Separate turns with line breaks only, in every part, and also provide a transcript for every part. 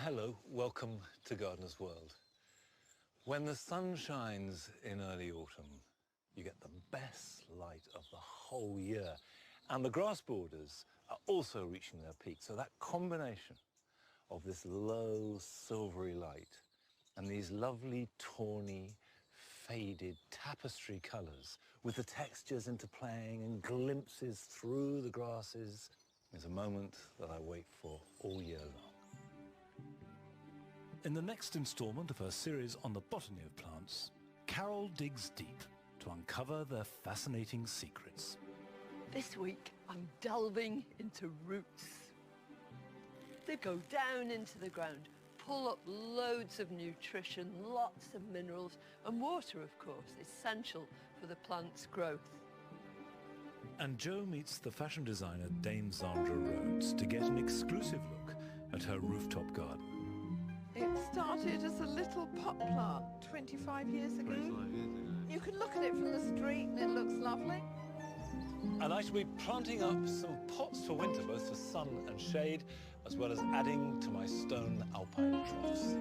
Hello, welcome to Gardener's World. When the sun shines in early autumn, you get the best light of the whole year. And the grass borders are also reaching their peak. So that combination of this low silvery light and these lovely tawny, faded tapestry colours with the textures interplaying and glimpses through the grasses is a moment that I wait for all year long. In the next instalment of her series on the botany of plants, Carol digs deep to uncover their fascinating secrets.
This week, I'm delving into roots. They go down into the ground, pull up loads of nutrition, lots of minerals, and water, of course, essential for the plant's growth.
And Jo meets the fashion designer Dame Zandra Rhodes to get an exclusive look at her rooftop garden.
It started as a little pot plant 25 years ago. You can look at it from the street and it looks lovely.
And I shall be planting up some pots for winter, both for sun and shade, as well as adding to my stone alpine troughs.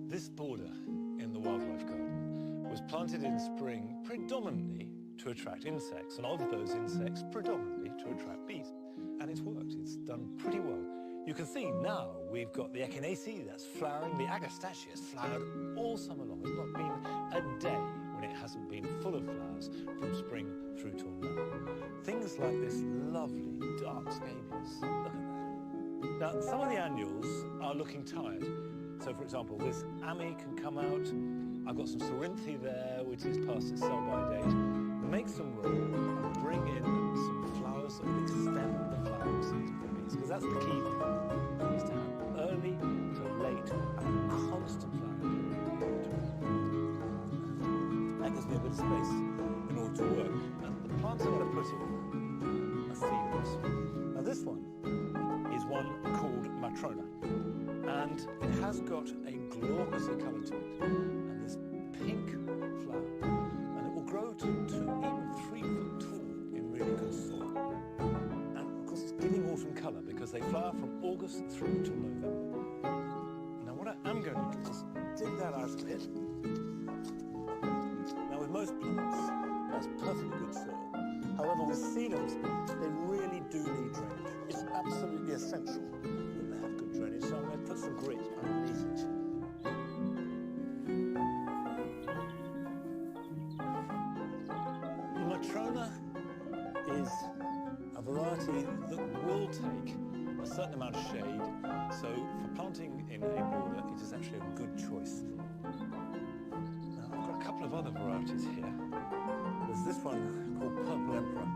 This border in the wildlife garden was planted in spring predominantly to attract insects, and of those insects, predominantly to attract bees. And it's worked, it's done pretty well. You can see now we've got the echinacea that's flowering, the agastache has flowered all summer long. There's not been a day when it hasn't been full of flowers from spring through till now. Things like this lovely dark scabious, look at that. Now, some of the annuals are looking tired. So, for example, this Ami can come out. I've got some Cerinthe there, which is past its sell-by date. Make some room and bring in some flowers that will extend the flower season for bees, because that's the key thing, is to have early to late and constant flowering. That gives me a bit of space in order to work. And the plants I'm going to put in are sedums. Now, this one is one called Matrona. And it has got a glaucous colour to it, and this pink flower, and it will grow to 2, even 3 foot tall in really good soil. And of course it's giving autumn colour because they flower from August through to November. Now what I am going to do is dig that out a bit. Now with most plants, that's perfectly good soil. However, with sedums, they really do need drainage. It's absolutely essential that they have good drainage, so I'm going to put some grit underneath it. Matrona is a variety that will take a certain amount of shade, so for planting in a border, it is actually a good choice. Now, I've got a couple of other varieties here. There's this one called Purple Emperor.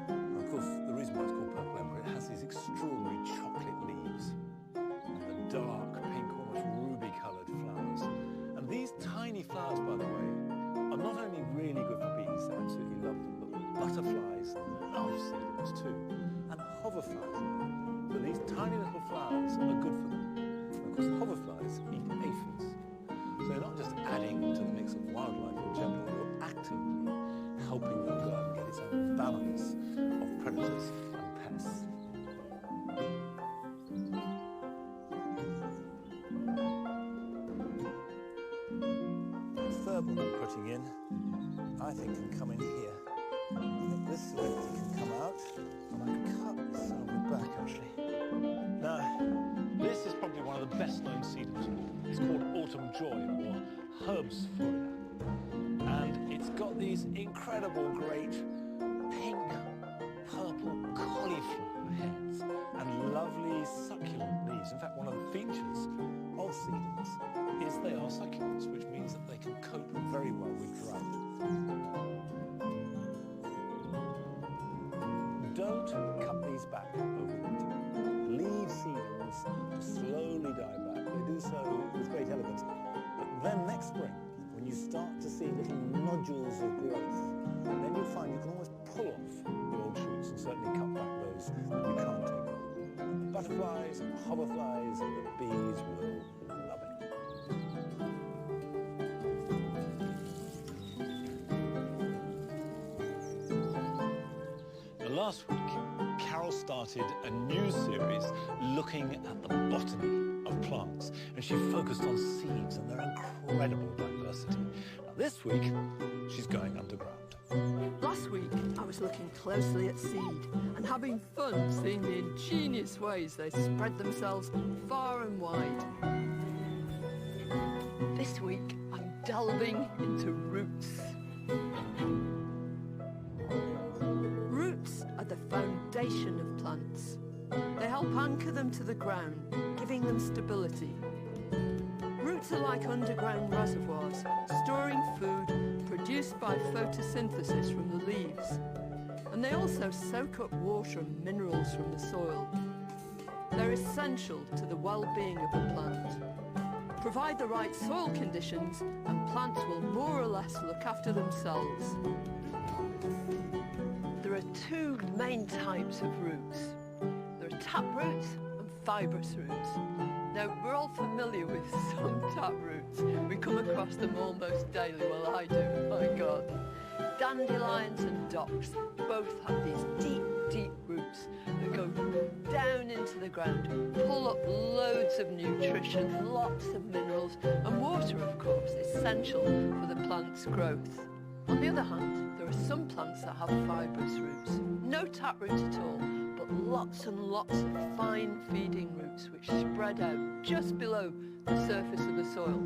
And of course, the reason why it's called Purple Emperor, it has these extraordinary chocolate leaves and the dark pink, almost ruby-coloured flowers. And these tiny flowers, by the way, are not only really good for bees, they absolutely love them, but butterflies love sedums too, and hoverflies. So these tiny little flowers are good for them. And of course, hoverflies eat aphids. So you're not just adding to the mix of wildlife in general, you're actively helping your garden get its own balance of predators and pests. The third one I'm putting in, I think can come in here. I think this can come out, and I can cut this on the back actually. Now, this is probably one of the best known sedums of all. It's called Autumn Joy, or Herbsfolia. And it's got these incredible great pink, purple cauliflower heads and lovely succulent leaves. In fact, one of the features of sedums is they are succulents, which means that they can cope very well with drought. Don't cut these back over winter. Leave sedums to slowly die back. They do so with great elegance. But then next spring, when you start to see little nodules of growth, then you'll find you can almost pull off the old shoots certainly cut back those that we can't take on. The butterflies and the hoverflies and the bees will love it. Now, last week, Carol started a new series looking at the botany of plants, and she focused on seeds and their incredible diversity. Now, this week, she's going underground.
Last week, I was looking closely at seed and having fun seeing the ingenious ways they spread themselves far and wide. This week, I'm delving into roots. Roots are the foundation of plants. They help anchor them to the ground, giving them stability. Roots are like underground reservoirs, storing food produced by photosynthesis from the leaves. And they also soak up water and minerals from the soil. They're essential to the well-being of a plant. Provide the right soil conditions and plants will more or less look after themselves. There are two main types of roots. There are tap roots and fibrous roots. Now, we're all familiar with some tap roots. We come across them almost daily. Well, I do, my God. Dandelions and docks both have these deep, deep roots that go down into the ground, pull up loads of nutrition, lots of minerals, and water, of course, essential for the plant's growth. On the other hand, there are some plants that have fibrous roots. No tap roots at all, but lots and lots of fine feeding roots which spread out just below the surface of the soil.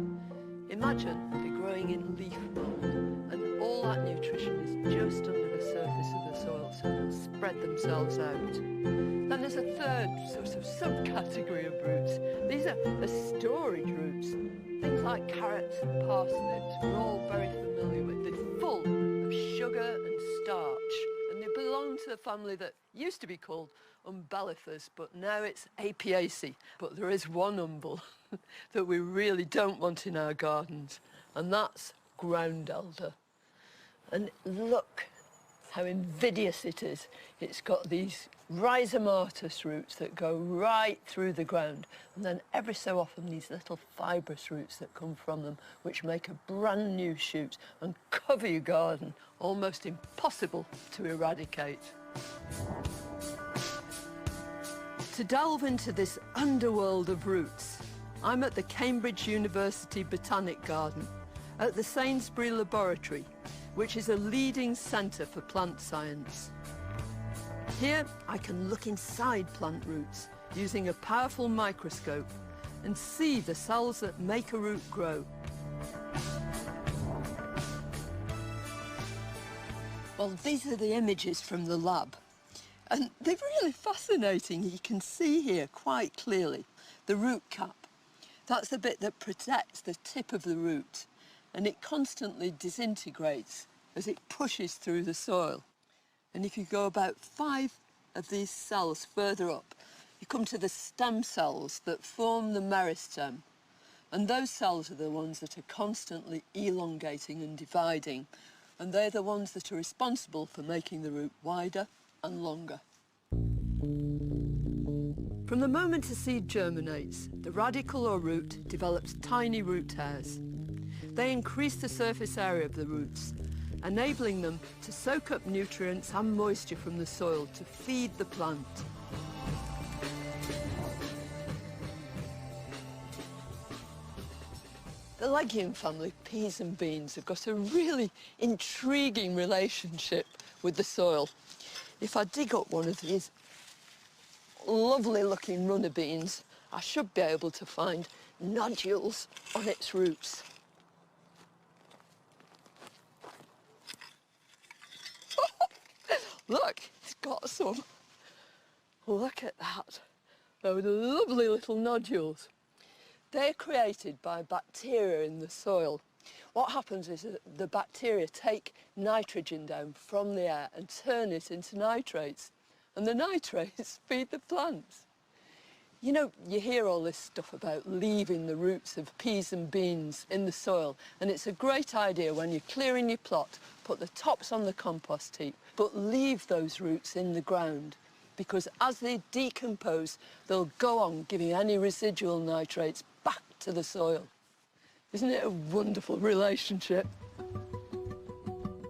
Imagine they're growing in leaf mold and all that nutrition is just under the surface of the soil, so they'll spread themselves out. Then there's a third sort of subcategory of roots. These are the storage roots. Things like carrots and parsnips we're all very familiar with. They're full of sugar and starch. And they belong to the family that used to be called Umbellifers, but now it's Apiaceae. But there is one umbel that we really don't want in our gardens, and that's ground elder. And look how invidious it is. It's got these rhizomatous roots that go right through the ground, and then every so often these little fibrous roots that come from them, which make a brand new shoot and cover your garden, almost impossible to eradicate. To delve into this underworld of roots, I'm at the Cambridge University Botanic Garden at the Sainsbury Laboratory, which is a leading centre for plant science. Here, I can look inside plant roots using a powerful microscope and see the cells that make a root grow. Well, these are the images from the lab, and they're really fascinating. You can see here quite clearly the root cap. That's the bit that protects the tip of the root, and it constantly disintegrates as it pushes through the soil. And if you go about 5 of these cells further up, you come to the stem cells that form the meristem. And those cells are the ones that are constantly elongating and dividing, and they're the ones that are responsible for making the root wider and longer. From the moment a seed germinates, the radicle or root develops tiny root hairs. They increase the surface area of the roots, enabling them to soak up nutrients and moisture from the soil to feed the plant. The legume family, peas and beans, have got a really intriguing relationship with the soil. If I dig up one of these lovely looking runner beans, I should be able to find nodules on its roots. Look, it's got some. Look at that. Those lovely little nodules. They're created by bacteria in the soil. What happens is that the bacteria take nitrogen down from the air and turn it into nitrates. And the nitrates feed the plants. You know, you hear all this stuff about leaving the roots of peas and beans in the soil, and it's a great idea when you're clearing your plot, put the tops on the compost heap, but leave those roots in the ground, because as they decompose, they'll go on giving any residual nitrates back to the soil. Isn't it a wonderful relationship?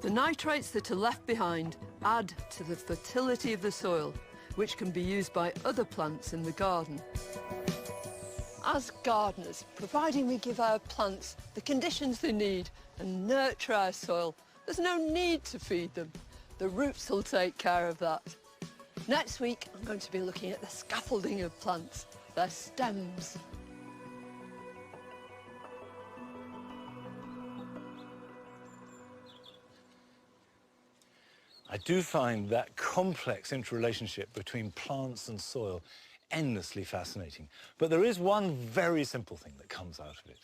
The nitrates that are left behind add to the fertility of the soil, which can be used by other plants in the garden. As gardeners, providing we give our plants the conditions they need and nurture our soil, there's no need to feed them. The roots will take care of that. Next week, I'm going to be looking at the scaffolding of plants, their stems.
I do find that complex interrelationship between plants and soil endlessly fascinating. But there is one very simple thing that comes out of it,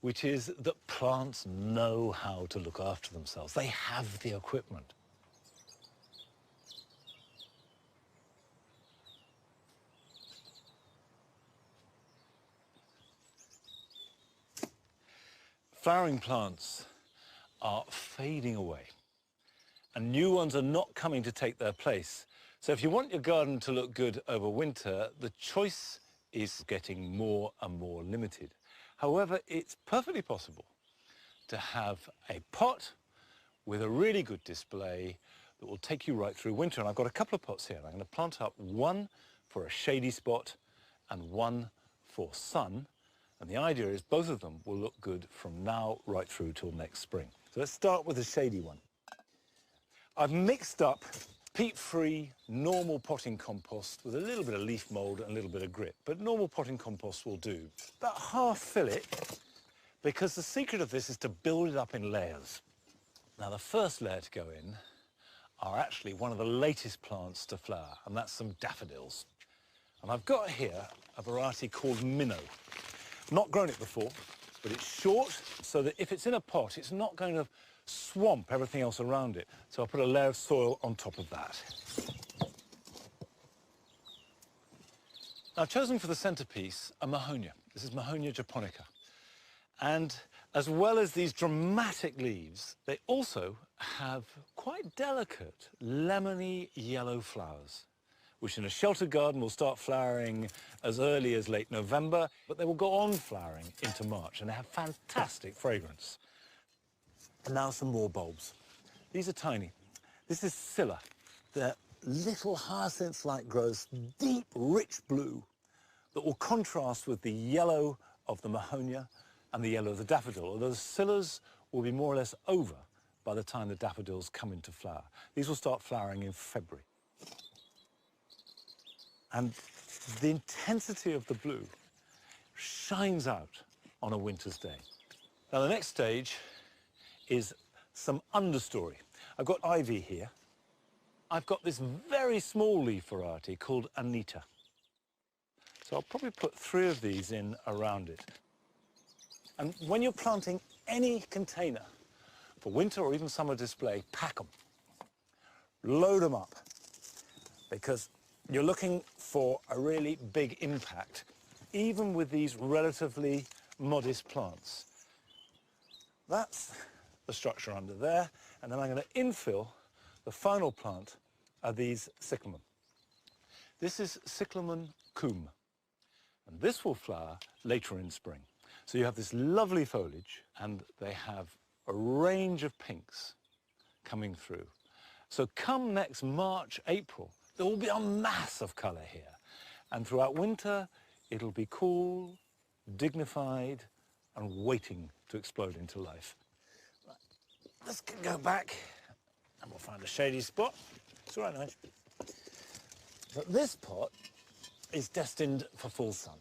which is that plants know how to look after themselves. They have the equipment. Flowering plants are fading away, and new ones are not coming to take their place. So if you want your garden to look good over winter, the choice is getting more and more limited. However, it's perfectly possible to have a pot with a really good display that will take you right through winter. And I've got a couple of pots here. I'm going to plant up one for a shady spot and one for sun. And the idea is both of them will look good from now right through till next spring. So let's start with the shady one. I've mixed up peat-free, normal potting compost with a little bit of leaf mould and a little bit of grit, but normal potting compost will do. About half fill it, because the secret of this is to build it up in layers. Now, the first layer to go in are actually one of the latest plants to flower, and that's some daffodils. And I've got here a variety called Minnow. Not grown it before, but it's short, so that if it's in a pot, it's not going to swamp everything else around it. So I'll put a layer of soil on top of that. I've chosen for the centerpiece a Mahonia. This is Mahonia japonica. And as well as these dramatic leaves, they also have quite delicate, lemony yellow flowers, which in a sheltered garden will start flowering as early as late November, but they will go on flowering into March, and they have fantastic fragrance. And now some more bulbs. These are tiny. This is Scilla. They're little hyacinth-like growths, deep, rich blue, that will contrast with the yellow of the Mahonia and the yellow of the daffodil, although the Scillas will be more or less over by the time the daffodils come into flower. These will start flowering in February. And the intensity of the blue shines out on a winter's day. Now, the next stage is some understory. I've got ivy here. I've got this very small leaf variety called Anita. So I'll probably put 3 of these in around it. And when you're planting any container for winter or even summer display, pack them. Load them up, because you're looking for a really big impact, even with these relatively modest plants. That's the structure under there, and then I'm going to infill the final plant are these cyclamen. This is Cyclamen coum, and this will flower later in spring. So you have this lovely foliage, and they have a range of pinks coming through. So come next March, April, there will be a mass of colour here, and throughout winter it'll be cool, dignified, and waiting to explode into life. Let's go back and we'll find a shady spot. It's all right, Nige. But this pot is destined for full sun.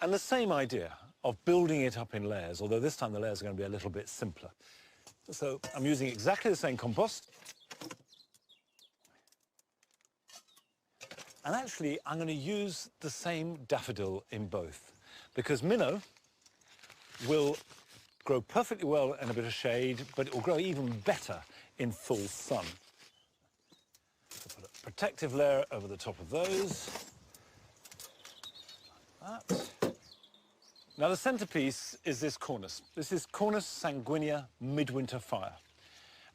And the same idea of building it up in layers, although this time the layers are going to be a little bit simpler. So I'm using exactly the same compost. And actually, I'm going to use the same daffodil in both, because Minnow will grow perfectly well in a bit of shade, but it will grow even better in full sun. So put a protective layer over the top of those, like that. Now the centrepiece is this cornice. This is Cornus sanguinea midwinter fire.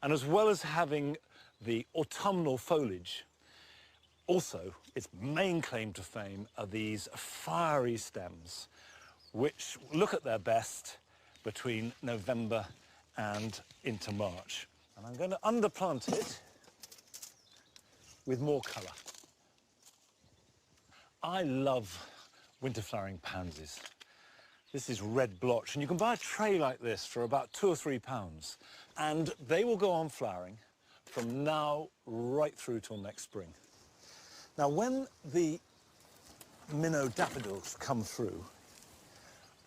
And as well as having the autumnal foliage, also its main claim to fame are these fiery stems, which look at their best between November and into March. And I'm going to underplant it with more colour. I love winter flowering pansies. This is red blotch, and you can buy a tray like this for about £2 or £3, and they will go on flowering from now right through till next spring. Now, when the minnow daffodils come through,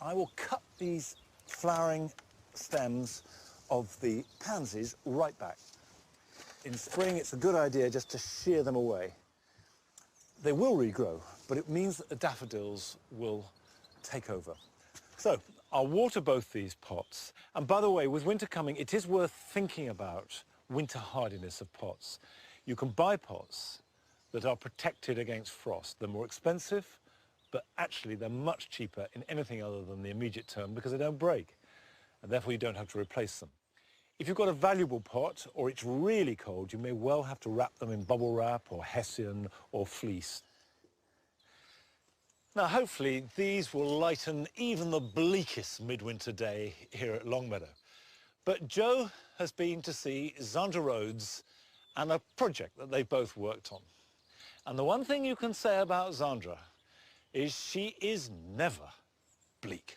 I will cut these flowering stems of the pansies right back. In spring, it's a good idea just to shear them away. They will regrow, but it means that the daffodils will take over. So I'll water both these pots. And by the way, with winter coming, it is worth thinking about winter hardiness of pots. You can buy pots that are protected against frost. They're more expensive, but actually they're much cheaper in anything other than the immediate term because they don't break, and therefore you don't have to replace them. If you've got a valuable pot or it's really cold, you may well have to wrap them in bubble wrap or hessian or fleece. Now, hopefully, these will lighten even the bleakest midwinter day here at Longmeadow. But Joe has been to see Zandra Rhodes and a project that they both worked on. And the one thing you can say about Zandra is she is never bleak.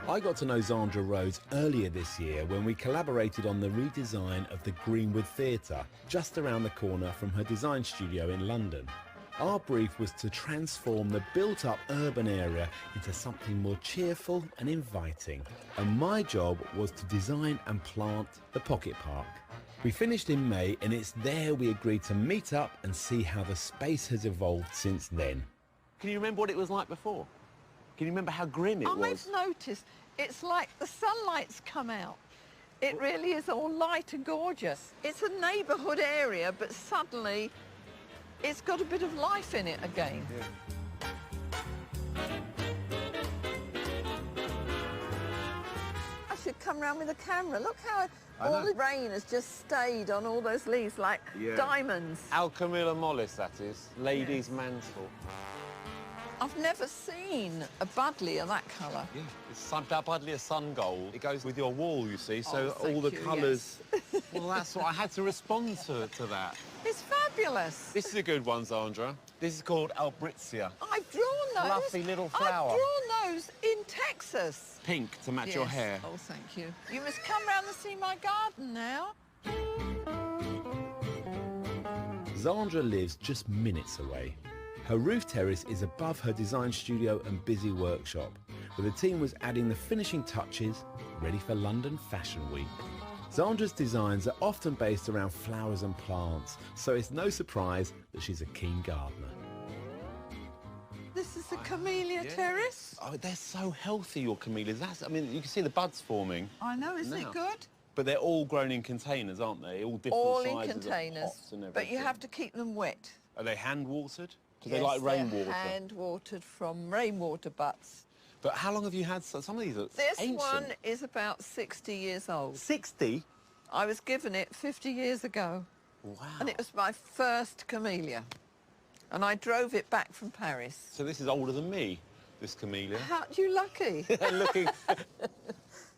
I got to know Zandra Rhodes earlier this year when we collaborated on the redesign of the Greenwood Theatre, just around the corner from her design studio in London. Our brief was to transform the built-up urban area into something more cheerful and inviting. And my job was to design and plant the Pocket Park. We finished in May, and it's there we agreed to meet up and see how the space has evolved since then.
Can you remember what it was like before? Can you remember how grim it was?
I've noticed it's like the sunlight's come out. It really is all light and gorgeous. It's a neighbourhood area, but suddenly it's got a bit of life in it again.
Yeah.
I should come round with a camera. Look how all the rain has just stayed on all those leaves like diamonds.
Alchemilla mollis, that is. Lady's mantle.
I've never seen a buddleia that colour.
Yeah, it's Buddleia sun gold. It goes with your wall, you see, so
Oh,
all the
thank you,
colours... Well, that's what I had to respond to that.
It's fabulous.
This is a good one, Zandra. This is called Albritzia.
I've drawn those.
Fluffy little flower.
I've drawn those in Texas.
Pink to match your hair.
Oh, thank you. You must come round and see my garden now.
Zandra lives just minutes away. Her roof terrace is above her design studio and busy workshop, where the team was adding the finishing touches, ready for London Fashion Week. Zandra's designs are often based around flowers and plants, so it's no surprise that she's a keen gardener.
This is the camellia terrace.
Oh, they're so healthy, your camellias. I mean, you can see the buds forming.
I know, isn't it good?
But they're all grown in containers, aren't they? All different
All
sizes
in
of
containers,
pots and everything.
but you have to keep them wet.
Are they hand-watered? Do
Yes,
they like
they're
rainwater?
hand-watered from rainwater butts.
But how long have you had some of these? Are
This
ancient.
one is about 60 years old.
60?
I was given it 50 years ago.
Wow.
And it was my first camellia. And I drove it back from Paris.
So this is older than me, this camellia.
Aren't you lucky?
Looking...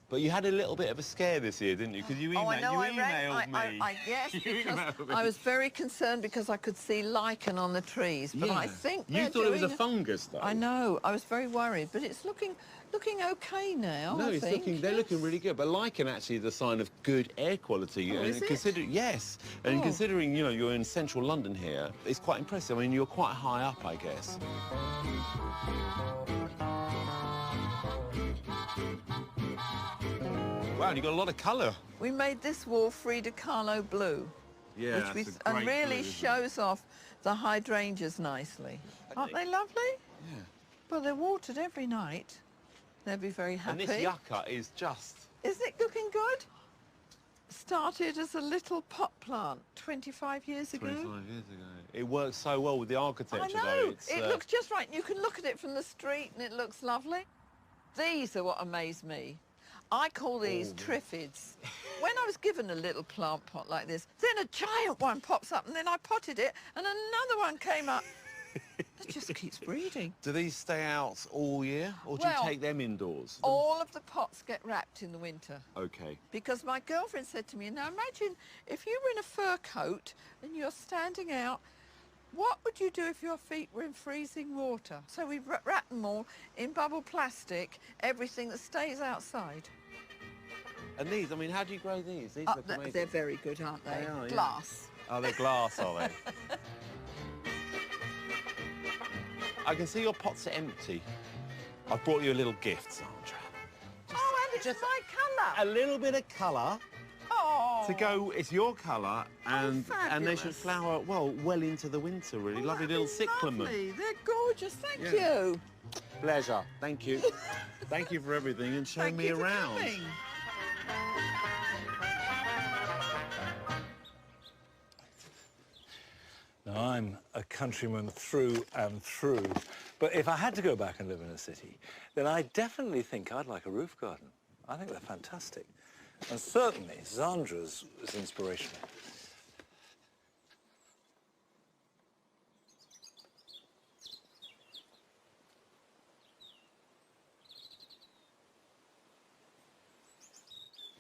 But you had a little bit of a scare this year, didn't you? Because you,
Oh, I know, I
emailed
rang,
me.
yes,
You
because
emailed me.
I was very concerned because I could see lichen on the trees. But I think
You
they're
thought it was a
doing-
fungus, though.
I know, I was very worried, but it's looking okay now,
No,
I
it's
think.
they're looking really good. But lichen actually is a sign of good air quality.
Oh, is it?
Yes. And
Oh.
considering, you know, you're in central London here, it's quite impressive. I mean, you're quite high up, I guess. Wow, and you've got a lot of colour.
We made this wall Frida Kahlo blue.
Yeah,
which
it's a
and
great
really
blue, isn't it?
shows off the hydrangeas nicely. Aren't they lovely?
Yeah.
Well, they're watered every night. They'll be very happy.
And this yucca is just...
Isn't it looking good? Started as a little pot plant 25 years ago.
25 years ago. It works so well with the
I
architecture,
know.
though. It's,
It looks just right. You can look at it from the street and it looks lovely. These are what amaze me. I call these triffids. When I was given a little plant pot like this, then a giant one pops up and then I potted it and another one came up. It just keeps breeding.
Do these stay out all year, or do
Well,
you take them indoors?
All of the pots get wrapped in the winter.
Okay.
Because my girlfriend said to me, now imagine if you were in a fur coat and you're standing out, what would you do if your feet were in freezing water? So we wrap them all in bubble plastic, everything that stays outside.
And these, I mean, how do you grow these? These look amazing.
They're very good, aren't they?
They are, yeah.
Glass.
Oh, they're glass, are they? I can see your pots are empty. I've brought you a little gift, Sandra.
Oh, and it's my
A
colour.
little bit of colour
Oh.
to go. It's your colour, and they should
fabulous.
flower well into the winter. Really lovely
that'd
little
be
cyclamen.
lovely. They're gorgeous. Thank
Yeah.
you.
Pleasure. Thank you. Thank you for everything and showing
Thank
me
you for
around.
coming.
Now, I'm a countryman through and through, but if I had to go back and live in a city, then I definitely think I'd like a roof garden. I think they're fantastic. And certainly, Zandra's is inspirational.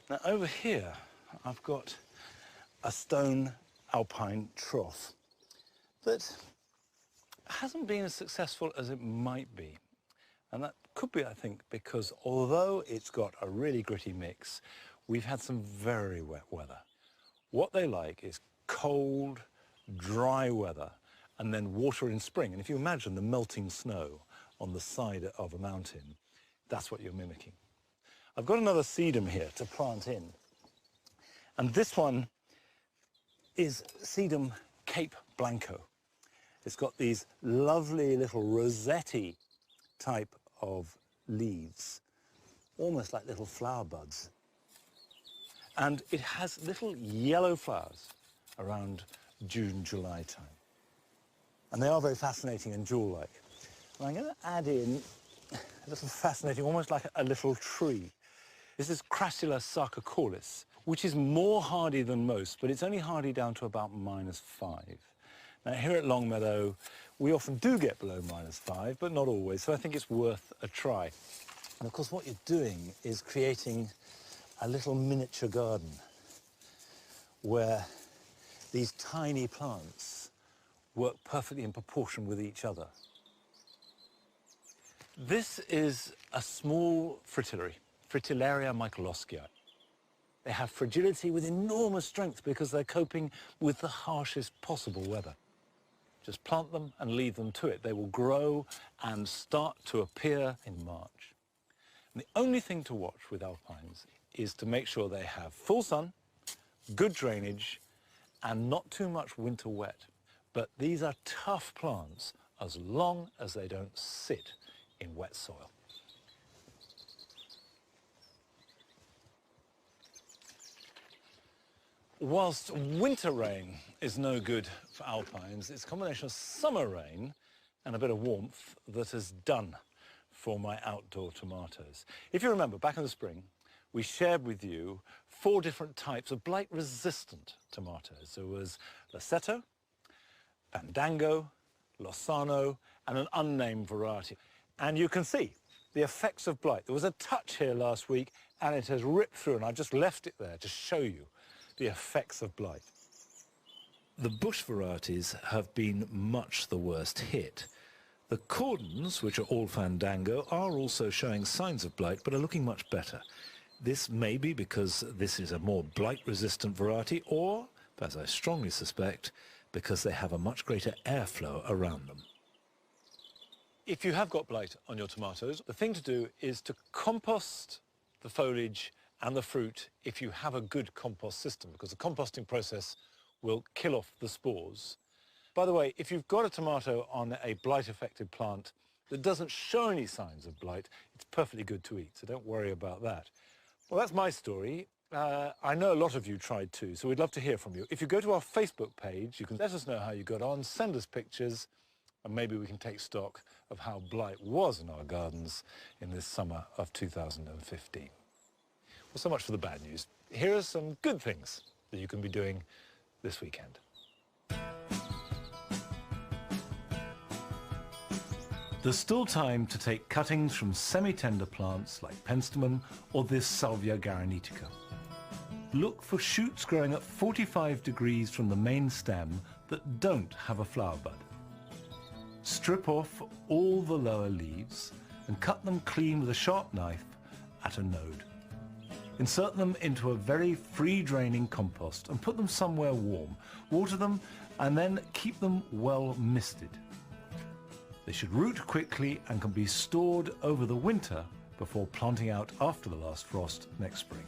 Now, over here, I've got a stone alpine trough that hasn't been as successful as it might be. And that could be, I think, because although it's got a really gritty mix, we've had some very wet weather. What they like is cold, dry weather, and then water in spring. And if you imagine the melting snow on the side of a mountain, that's what you're mimicking. I've got another sedum here to plant in. And this one is sedum Cape Blanco. It's got these lovely little rosetti type of leaves, almost like little flower buds. And it has little yellow flowers around June, July time. And they are very fascinating and jewel-like. And I'm going to add in a little fascinating, almost like a little tree. This is Crassula sarcocaulus, which is more hardy than most, but it's only hardy down to about -5. Now, here at Longmeadow, we often do get below -5, but not always, so I think it's worth a try. And of course, what you're doing is creating a little miniature garden where these tiny plants work perfectly in proportion with each other. This is a small fritillary, Fritillaria michaeloscii. They have fragility with enormous strength because they're coping with the harshest possible weather. Just plant them and leave them to it. They will grow and start to appear in March. And the only thing to watch with alpines is to make sure they have full sun, good drainage, and not too much winter wet. But these are tough plants as long as they don't sit in wet soil. Whilst winter rain is no good for alpines, it's a combination of summer rain and a bit of warmth that has done for my outdoor tomatoes. If you remember, back in the spring, we shared with you 4 different types of blight-resistant tomatoes. There was Lassetto, Fandango, Lozano, and an unnamed variety. And you can see the effects of blight. There was a touch here last week, and it has ripped through, and I just left it there to show you the effects of blight. The bush varieties have been much the worst hit. The cordons, which are all Fandango, are also showing signs of blight, but are looking much better. This may be because this is a more blight-resistant variety, or, as I strongly suspect, because they have a much greater airflow around them. If you have got blight on your tomatoes, the thing to do is to compost the foliage and the fruit if you have a good compost system, because the composting process will kill off the spores. By the way, if you've got a tomato on a blight-affected plant that doesn't show any signs of blight, it's perfectly good to eat, so don't worry about that. Well, that's my story. I know a lot of you tried too, so we'd love to hear from you. If you go to our Facebook page, you can let us know how you got on, send us pictures, and maybe we can take stock of how blight was in our gardens in this summer of 2015. Well, so much for the bad news. Here are some good things that you can be doing this weekend. There's still time to take cuttings from semi-tender plants like penstemon or this Salvia garanetica. Look for shoots growing at 45 degrees from the main stem that don't have a flower bud. Strip off all the lower leaves and cut them clean with a sharp knife at a node. Insert them into a very free-draining compost and put them somewhere warm. Water them and then keep them well misted. They should root quickly and can be stored over the winter before planting out after the last frost next spring.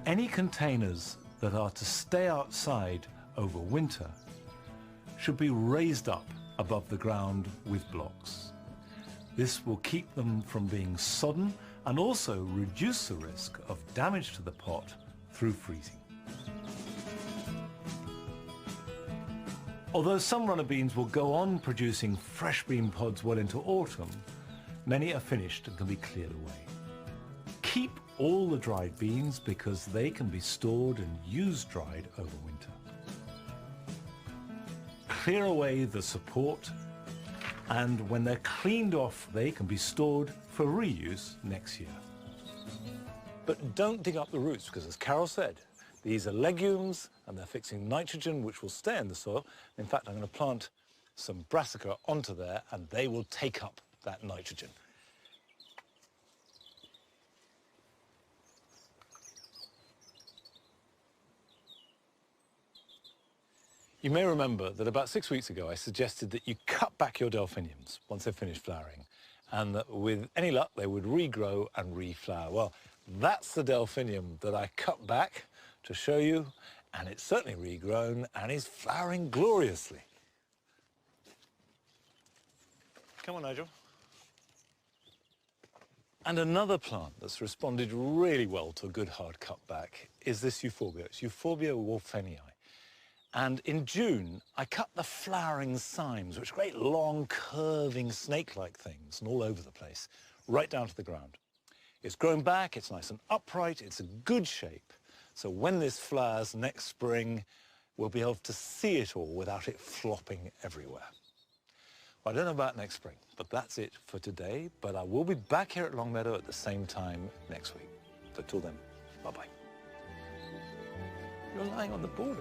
Any containers that are to stay outside over winter should be raised up above the ground with blocks. This will keep them from being sodden and also reduce the risk of damage to the pot through freezing. Although some runner beans will go on producing fresh bean pods well into autumn, many are finished and can be cleared away. Keep all the dried beans because they can be stored and used dried over winter. Clear away the support, and when they're cleaned off, they can be stored for reuse next year. But don't dig up the roots because, as Carol said, these are legumes and they're fixing nitrogen which will stay in the soil. In fact, I'm going to plant some brassica onto there and they will take up that nitrogen. You may remember that about 6 weeks ago I suggested that you cut back your delphiniums once they've finished flowering and that with any luck they would regrow and reflower. Well, that's the delphinium that I cut back to show you, and it's certainly regrown and is flowering gloriously. Come on, Nigel. And another plant that's responded really well to a good hard cutback is this euphorbia. It's Euphorbia wolfenii. And in June, I cut the flowering cymes, which are great long, curving, snake-like things, and all over the place, right down to the ground. It's grown back, it's nice and upright, it's a good shape. So when this flowers next spring, we'll be able to see it all without it flopping everywhere. Well, I don't know about next spring, but that's it for today. But I will be back here at Longmeadow at the same time next week. So till then, bye-bye. You're lying on the border.